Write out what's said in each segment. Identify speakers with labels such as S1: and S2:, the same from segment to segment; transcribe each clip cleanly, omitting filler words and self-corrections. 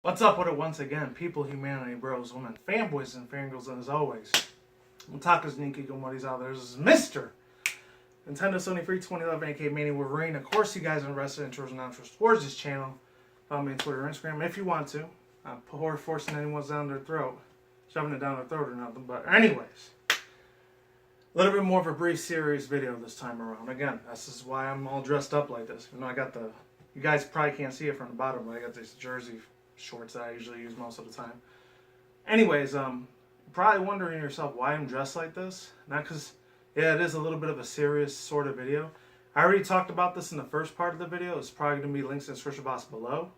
S1: What's up with it once again? People, humanity, bros, women, fanboys, and fangirls, and as always, otakus and hikikomori's out there. This is Mr. Nintendo Sony Free 2011 aka Mania Wolverine. Of course, you guys are invested in towards and non-towards towards this channel. Follow me on Twitter and Instagram if you want to. I'm forcing anyone's down their throat, shoving it down their throat or nothing. But anyways, a little bit more of a brief, serious video this time around. Again, this is why I'm all dressed up like this. You know, I got the. You guys probably can't see it from the bottom, but I got this jersey shorts that I usually use most of the time. Anyways, you're probably wondering yourself why I'm dressed like this. Not because, yeah, it is a little bit of a serious sort of video. I already talked about this in the first part of the video. It's probably going to be links in the description box below.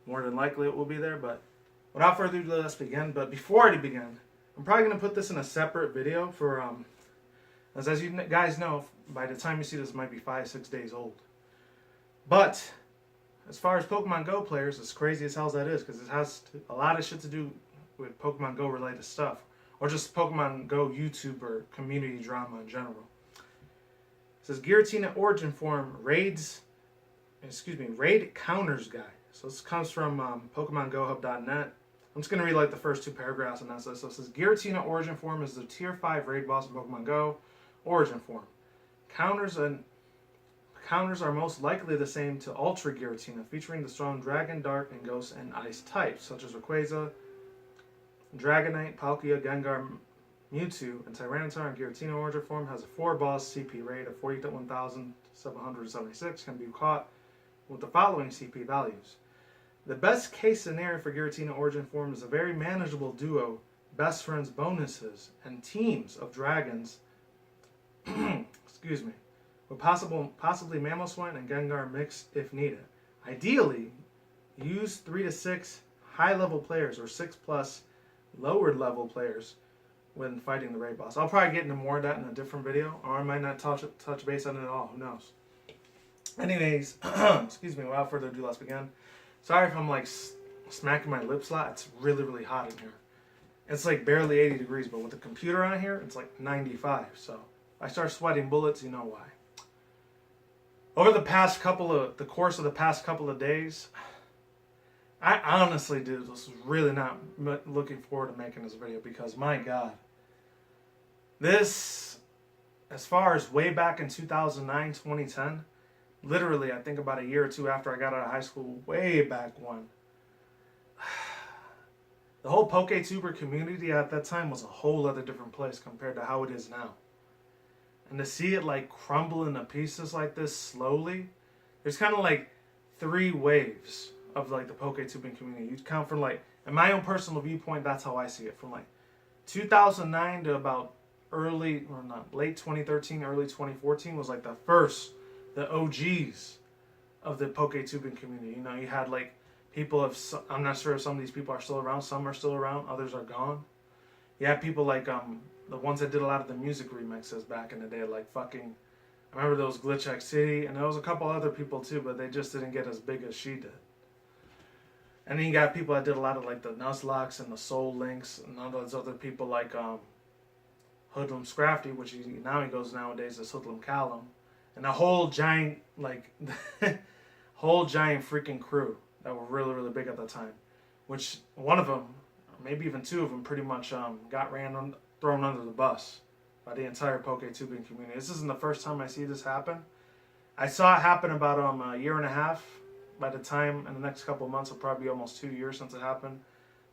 S1: More than likely it will be there, but without further ado, let's begin. But before I begin, I'm probably going to put this in a separate video for, as you guys know, by the time you see this, it might be 5-6 days old. But as far as Pokemon Go players, as crazy as hell as that is, because it has a lot of shit to do with Pokemon Go related stuff, or just Pokemon Go YouTuber community drama in general. It says Giratina Origin Form raid counters guide. So this comes from PokemonGoHub.net. I'm just going to read like the first two paragraphs and that's it. So it says Giratina Origin Form is the tier 5 raid boss in Pokemon Go Origin Form. Counters are most likely the same to Ultra Giratina, featuring the strong Dragon, Dark, and Ghost and Ice types, such as Rayquaza, Dragonite, Palkia, Gengar, Mewtwo, and Tyranitar. And Giratina Origin Form has a 4-boss CP rate of 41,776, can be caught with the following CP values. The best case scenario for Giratina Origin Form is a very manageable duo, best friends bonuses, and teams of dragons, excuse me, with possibly Mamoswine and Gengar mix if needed. Ideally, use 3 to 6 high-level players or 6+ lower-level players when fighting the raid boss. I'll probably get into more of that in a different video, or I might not touch base on it at all. Who knows? Anyways, excuse me, without further ado, let's begin. Sorry if I'm like smacking my lips a lot. It's really, really hot in here. It's like barely 80 degrees, but with the computer on here, it's like 95. So if I start sweating bullets, you know why. Over the course of the past couple of days, I honestly, dude, was really not looking forward to making this video because, my God, this, as far as way back in 2009, 2010, literally, I think about a year or two after I got out of high school, way back when, the whole Poketuber community at that time was a whole other different place compared to how it is now. And to see it like crumble into pieces like this slowly, there's kind of like 3 waves of like the Poketubing community. You count from like, in my own personal viewpoint, that's how I see it. From like 2009 to about late 2013, early 2014 was like the OGs of the Poketubing community. You know, you had like people of, I'm not sure if some of these people are still around, some are still around, others are gone. You had people like, the ones that did a lot of the music remixes back in the day, like fucking, I remember those Glitch X City, and there was a couple other people too, but they just didn't get as big as she did. And then you got people that did a lot of like the Nuzlocks and the Soul Links, and all those other people like Hoodlum Scrafty, which now he goes nowadays as Hoodlum Callum, and a whole giant like whole giant freaking crew that were really, really big at the time. Which one of them, or maybe even 2 of them, pretty much got thrown under the bus by the entire Poketubing community. This isn't the first time I see this happen. I saw it happen about a year and a half. By the time, in the next couple of months, it'll probably be almost 2 years since it happened.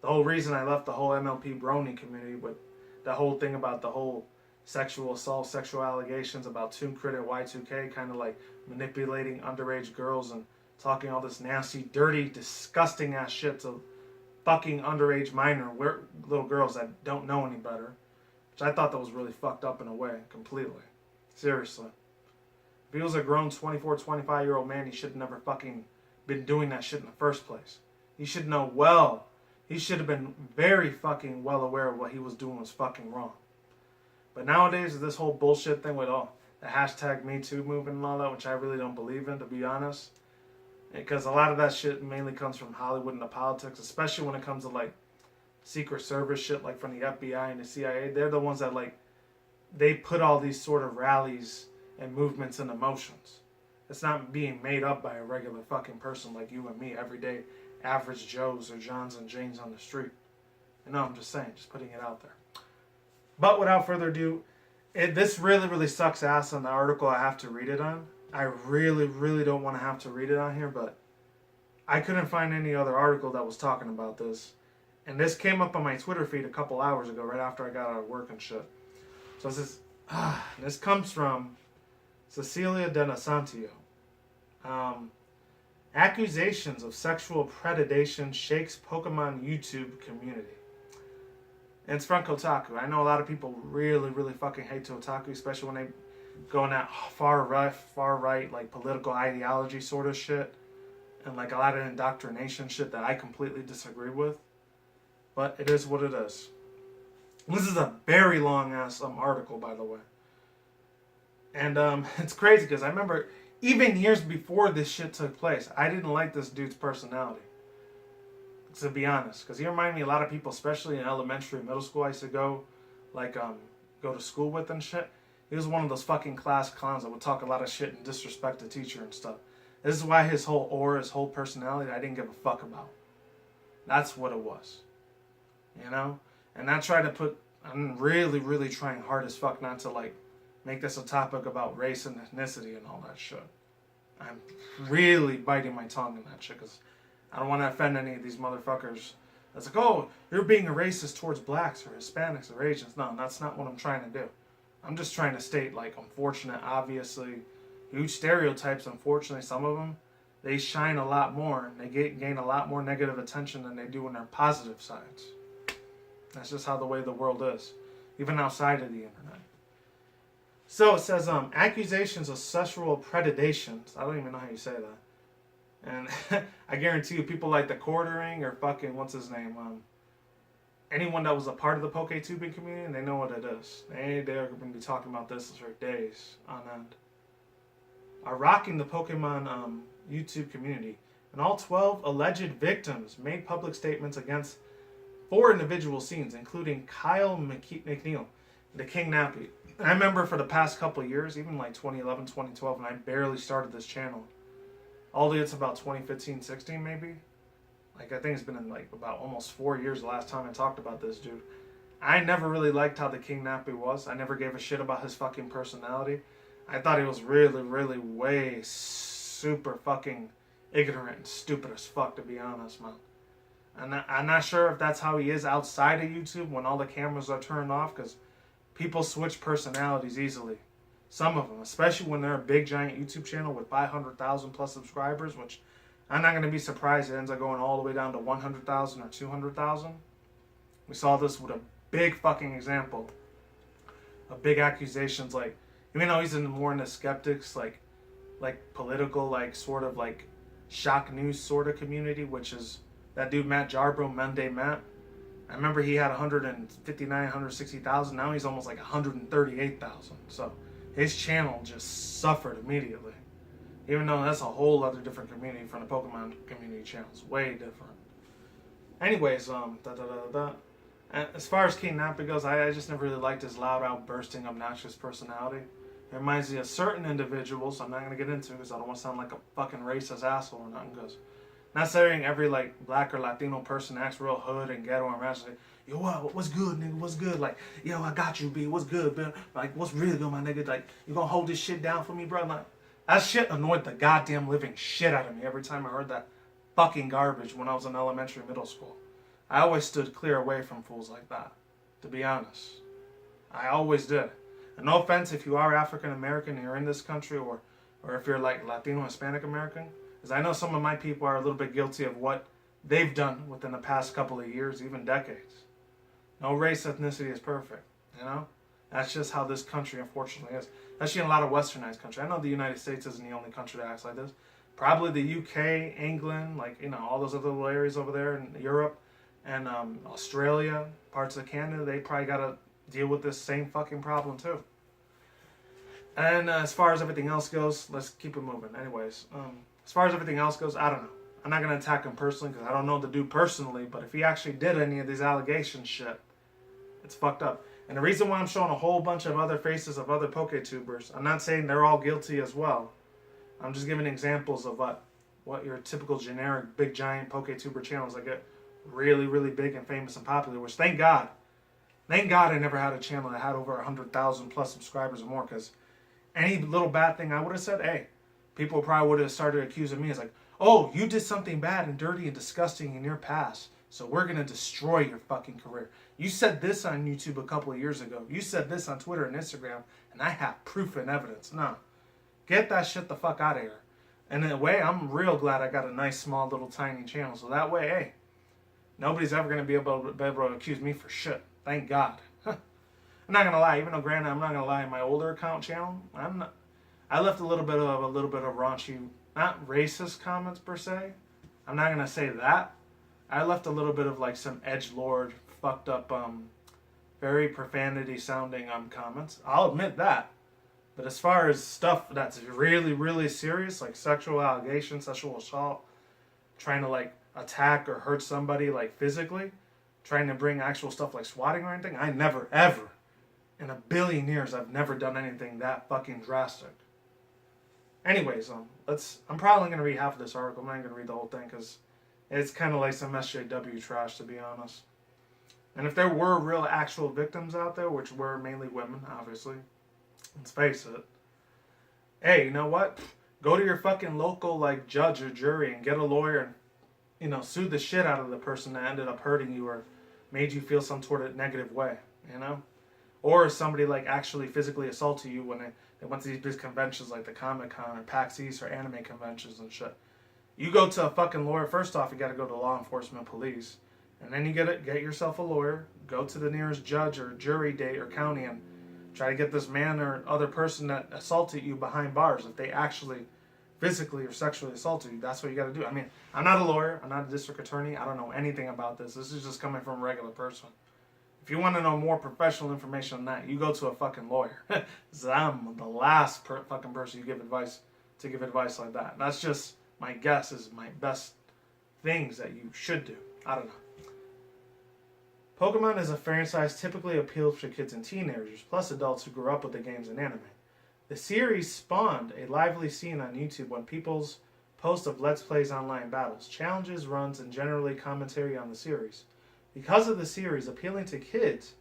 S1: The whole reason I left the whole MLP Brony community with the whole thing about the whole sexual assault, sexual allegations about Toon Crit and Y2K, kind of like manipulating underage girls and talking all this nasty, dirty, disgusting ass shit to fucking underage minor little girls that don't know any better. Which I thought that was really fucked up in a way, completely. Seriously. If he was a grown 24, 25-year-old man, he should have never fucking been doing that shit in the first place. He should know well. He should have been very fucking well aware of what he was doing was fucking wrong. But nowadays, this whole bullshit thing with all the hashtag #MeToo movement and all that, which I really don't believe in, to be honest. Because a lot of that shit mainly comes from Hollywood and the politics, especially when it comes to like Secret Service shit, like from the FBI and the CIA. They're the ones that like, they put all these sort of rallies and movements into motions. It's not being made up by a regular fucking person like you and me every day average Joes or Johns and Janes on the street. You know, I'm just saying, just putting it out there. But without further ado, this really, really sucks ass on the article I have to read it on. I really, really don't want to have to read it on here, but I couldn't find any other article that was talking about this. And this came up on my Twitter feed a couple hours ago, right after I got out of work and shit. So this comes from Cecilia De Nasantio. Accusations of sexual predation shakes Pokemon YouTube community. And it's from Kotaku. I know a lot of people really, really fucking hate Otaku, especially when they go in that far right, like political ideology sort of shit. And like a lot of indoctrination shit that I completely disagree with. But it is what it is. This is a very long ass article, by the way. And it's crazy because I remember even years before this shit took place, I didn't like this dude's personality. To be honest, because he reminded me of a lot of people, especially in elementary and middle school. I used to go to school with and shit. He was one of those fucking class clowns that would talk a lot of shit and disrespect the teacher and stuff. This is why his whole aura, his whole personality, I didn't give a fuck about. That's what it was. You know? And I'm really, really trying hard as fuck not to like make this a topic about race and ethnicity and all that shit. I'm really biting my tongue in that shit because I don't want to offend any of these motherfuckers. It's like, oh, you're being a racist towards blacks or Hispanics or Asians. No, that's not what I'm trying to do. I'm just trying to state, like, unfortunate, obviously, huge stereotypes. Unfortunately, some of them, they shine a lot more. And they gain a lot more negative attention than they do in their positive sides. That's just how the way the world is, even outside of the internet. So it says, accusations of sexual predation. I don't even know how you say that. And I guarantee you, people like Dekudurr or fucking, what's his name? Anyone that was a part of the Poketubing community, they know what it is. They're going to be talking about this for days on end. Are rocking the Pokemon YouTube community. And all 12 alleged victims made public statements against 4 individual scenes, including Kyle McNeil, the King Nappy. And I remember for the past couple of years, even like 2011, 2012, when I barely started this channel, all the way it's about 2015, 16 maybe. Like I think it's been in like about almost 4 years the last time I talked about this dude. I never really liked how the King Nappy was. I never gave a shit about his fucking personality. I thought he was really, really way super fucking ignorant and stupid as fuck, to be honest, man. And I'm not sure if that's how he is outside of YouTube when all the cameras are turned off, because people switch personalities easily. Some of them, especially when they're a big giant YouTube channel with 500,000 plus subscribers, which I'm not going to be surprised it ends up going all the way down to 100,000 or 200,000. We saw this with a big fucking example of big accusations, like, even though he's more in the skeptics, like political, like sort of like shock news sort of community, which is that dude Matt Jarbro, Monday Matt. I remember he had 159, 160,000. Now he's almost like 138,000. So his channel just suffered immediately. Even though that's a whole other different community from the Pokemon community channels. Way different. Anyways, as far as King Nappy goes, I just never really liked his loud, outbursting, obnoxious personality. It reminds me of certain individuals I'm not going to get into because I don't want to sound like a fucking racist asshole or nothing. Because not saying every like black or Latino person acts real hood and ghetto and rash. Like, yo, what's good, nigga? What's good? Like, yo, I got you, B. What's good, B? Like, what's really good, my nigga? Like, you gonna hold this shit down for me, bro? Like, that shit annoyed the goddamn living shit out of me every time I heard that fucking garbage when I was in elementary and middle school. I always stood clear away from fools like that, to be honest. I always did. And no offense if you are African American and you're in this country, or if you're like Latino, Hispanic American, because I know some of my people are a little bit guilty of what they've done within the past couple of years, even decades. No race, ethnicity is perfect, you know? That's just how this country unfortunately is. Especially in a lot of westernized countries. I know the United States isn't the only country that acts like this. Probably the UK, England, like, you know, all those other little areas over there in Europe and Australia, parts of Canada, they probably got to deal with this same fucking problem too. And as far as everything else goes, let's keep it moving. Anyways, as far as everything else goes, I don't know. I'm not going to attack him personally because I don't know the dude personally, but if he actually did any of these allegations shit, it's fucked up. And the reason why I'm showing a whole bunch of other faces of other Poketubers, I'm not saying they're all guilty as well. I'm just giving examples of what what your typical generic big giant Poketuber channels that get really, really big and famous and popular, which thank God I never had a channel that had over 100,000 plus subscribers or more, because any little bad thing I would have said, hey, people probably would have started accusing me as like, oh, you did something bad and dirty and disgusting in your past, so we're going to destroy your fucking career. You said this on YouTube a couple of years ago. You said this on Twitter and Instagram, and I have proof and evidence. No. Get that shit the fuck out of here. And in a way, I'm real glad I got a nice, small, little, tiny channel. So that way, hey, nobody's ever going to be able to accuse me for shit. Thank God. I'm not going to lie. Even though, granted, I'm not going to lie, my older account channel, I left a little bit of raunchy, not racist comments per se. I'm not going to say that. I left a little bit of like some edgelord, fucked up, very profanity sounding comments. I'll admit that. But as far as stuff that's really, really serious, like sexual allegations, sexual assault, trying to like attack or hurt somebody like physically, trying to bring actual stuff like swatting or anything, I never, ever, in a billion years, I've never done anything that fucking drastic. Anyways, I'm probably going to read half of this article. I'm not going to read the whole thing because it's kind of like some SJW trash, to be honest. And if there were real actual victims out there, which were mainly women, obviously, let's face it. Hey, you know what? Go to your fucking local like judge or jury and get a lawyer and, you know, sue the shit out of the person that ended up hurting you or made you feel some sort of negative way, you know? Or somebody like actually physically assaulted you when they went to these big conventions like the Comic-Con or PAX East or anime conventions and shit. You go to a fucking lawyer. First off, you got to go to law enforcement, police. And then you get yourself a lawyer, go to the nearest judge or jury date or county and try to get this man or other person that assaulted you behind bars if they actually physically or sexually assaulted you. That's what you got to do. I mean, I'm not a lawyer. I'm not a district attorney. I don't know anything about this. This is just coming from a regular person. If you want to know more professional information on that, you go to a fucking lawyer. I'm the last fucking person you give advice like that. That's just my guess is my best things that you should do. I don't know. Pokemon is a franchise typically appeals to kids and teenagers, plus adults who grew up with the games and anime. The series spawned a lively scene on YouTube when people's posts of Let's Plays online battles, challenges, runs, and generally commentary on the series. Because of the series appealing to kids,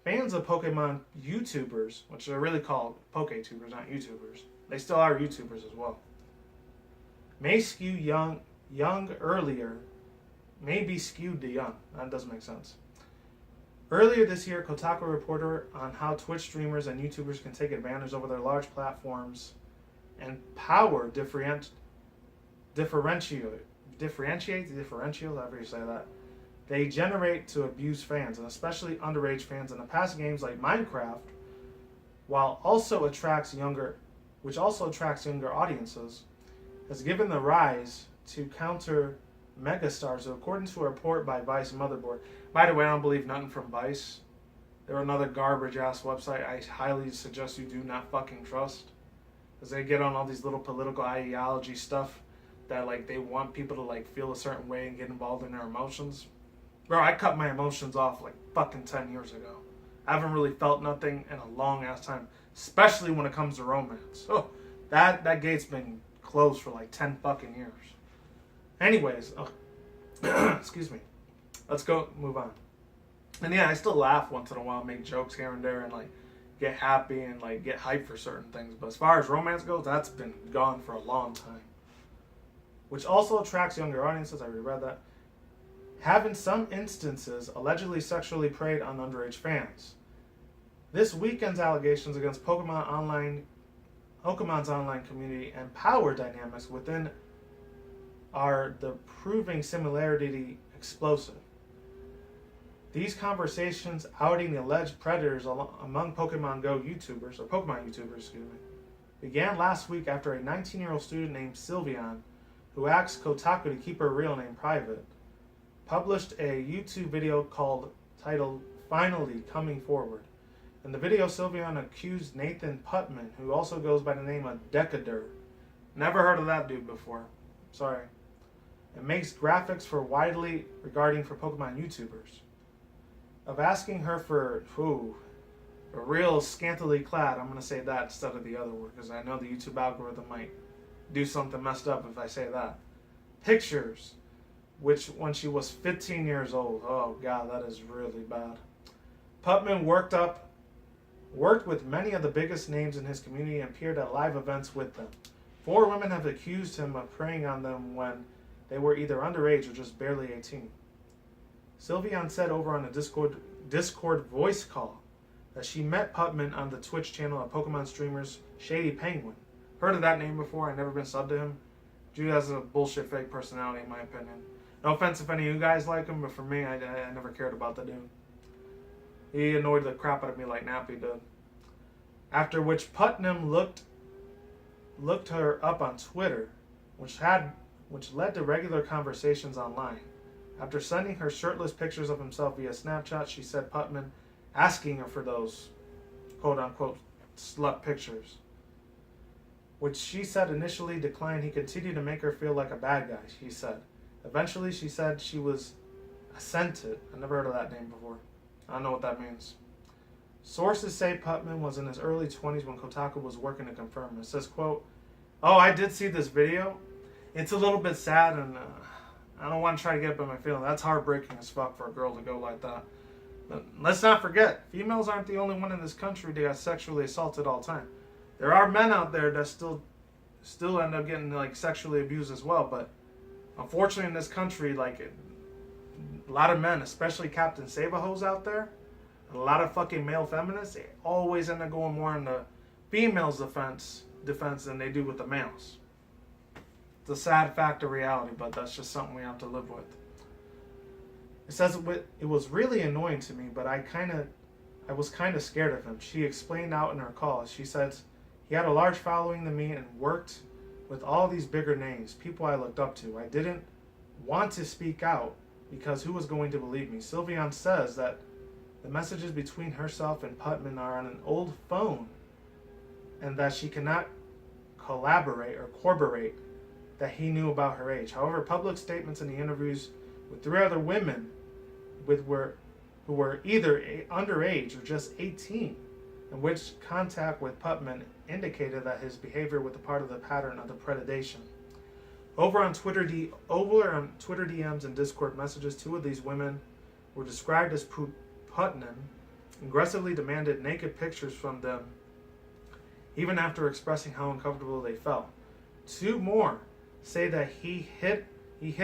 S1: fans of Pokemon YouTubers, which are really called Poketubers, not YouTubers, they still are YouTubers as well, may skew young earlier, may be skewed to young. That doesn't make sense. Earlier this year, Kotaku reported on how Twitch streamers and YouTubers can take advantage over their large platforms and power differentiate, however you say that, they generate to abuse fans, and especially underage fans in the past games like Minecraft, which also attracts younger audiences, has given the rise to counter megastars, according to a report by Vice Motherboard. By the way, I don't believe nothing from Vice. They're another garbage-ass website I highly suggest you do not fucking trust. Because they get on all these little political ideology stuff that, like, they want people to, like, feel a certain way and get involved in their emotions. Bro, I cut my emotions off, like, fucking 10 years ago. I haven't really felt nothing in a long-ass time, especially when it comes to romance. Oh, that gate's been closed for, like, 10 fucking years. Anyways, excuse me. Let's go, move on. And yeah, I still laugh once in a while, make jokes here and there, and like get happy and like get hyped for certain things. But as far as romance goes, that's been gone for a long time. Which also attracts younger audiences, I already read that. Have in some instances allegedly sexually preyed on underage fans. This weekend's allegations against Pokemon's online community and power dynamics within are the proving similarity explosive. These conversations outing the alleged predators among Pokemon YouTubers, began last week after a 19-year-old student named Sylveon, who asked Kotaku to keep her real name private, published a YouTube video titled Finally Coming Forward. In the video, Sylveon accused Nathan Putman, who also goes by the name of Dekudurr. Never heard of that dude before. Sorry. It makes graphics for Pokemon YouTubers. Of asking her for, a real scantily clad, I'm going to say that instead of the other word, because I know the YouTube algorithm might do something messed up if I say that. pictures, which when she was 15 years old. Oh god, that is really bad. Putman worked with many of the biggest names in his community and appeared at live events with them. 4 women have accused him of preying on them when they were either underage or just barely 18. Sylveon said over on a Discord voice call that she met Putman on the Twitch channel of Pokemon streamers Shady Penguin. Heard of that name before, I've never been subbed to him. Dude has a bullshit fake personality in my opinion. No offense if any of you guys like him, but for me, I never cared about the dude. He annoyed the crap out of me like Nappy did. After which Putnam looked her up on Twitter, which led to regular conversations online. After sending her shirtless pictures of himself via Snapchat, she said Putman asking her for those quote-unquote slut pictures, which she said initially declined. He continued to make her feel like a bad guy, she said. Eventually, she said she was assented. I never heard of that name before. I don't know what that means. Sources say Putman was in his early 20s when Kotaku was working to confirm. It says, quote, "Oh, I did see this video. It's a little bit sad and I don't want to try to get up in my feelings. That's heartbreaking as fuck for a girl to go like that. But let's not forget, females aren't the only one in this country that got sexually assaulted all the time. There are men out there that still end up getting like sexually abused as well. But unfortunately in this country, like a lot of men, especially Captain Save-A-Hoes out there, and a lot of fucking male feminists, they always end up going more in the females' defense than they do with the males. It's a sad fact of reality, but that's just something we have to live with. It says it was really annoying to me, but I was kind of scared of him. She explained out in her call. She said he had a large following to me and worked with all these bigger names, people I looked up to. I didn't want to speak out because who was going to believe me? Sylveon says that the messages between herself and Putman are on an old phone and that she cannot collaborate or corroborate that he knew about her age. However, public statements in the interviews with 3 other women who were either underage or just 18, in which contact with Putman indicated that his behavior was a part of the pattern of the predation. Over on Twitter DMs and Discord messages, 2 of these women were described as Putman, aggressively demanded naked pictures from them, even after expressing how uncomfortable they felt. 2 more say that he hit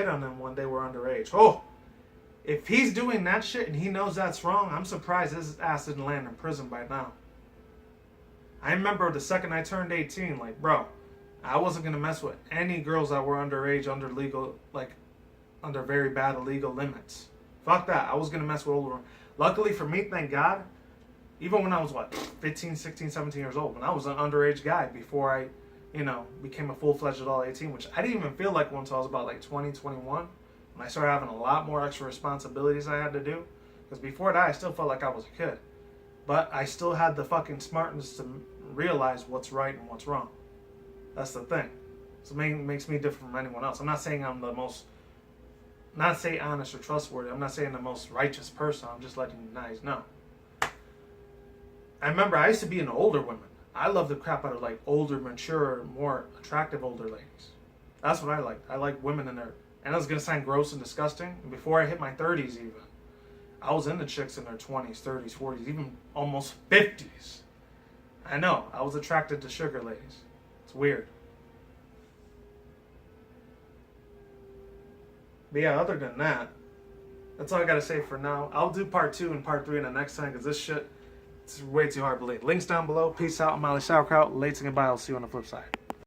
S1: on them when they were underage. Oh, if he's doing that shit and he knows that's wrong, I'm surprised his ass didn't land in prison by now. I remember the second I turned 18, like, bro, I wasn't gonna mess with any girls that were underage, under very bad illegal limits. Fuck that. I was gonna mess with older. Luckily for me, thank God, even when I was 15, 16, 17 years old, when I was an underage guy before I, became a full-fledged adult 18, which I didn't even feel like until I was about 20, 21, when I started having a lot more extra responsibilities I had to do. Because before that, I still felt like I was a kid. But I still had the fucking smartness to realize what's right and what's wrong. That's the thing. So it makes me different from anyone else. I'm not saying I'm the most, not say honest or trustworthy. I'm not saying the most righteous person. I'm just letting you guys know. I remember I used to be into older women. I love the crap out of older, mature, more attractive older ladies. That's what I like. I like women in their, and I was going to sound gross and disgusting. And before I hit my 30s even, I was into chicks in their 20s, 30s, 40s, even almost 50s. I know. I was attracted to sugar ladies. It's weird. But yeah, other than that, that's all I got to say for now. I'll do part 2 and part 3 in the next time because this shit, it's way too hard to believe. Links down below. Peace out. I'm Sauerkraut. Lates and goodbye. I'll see you on the flip side.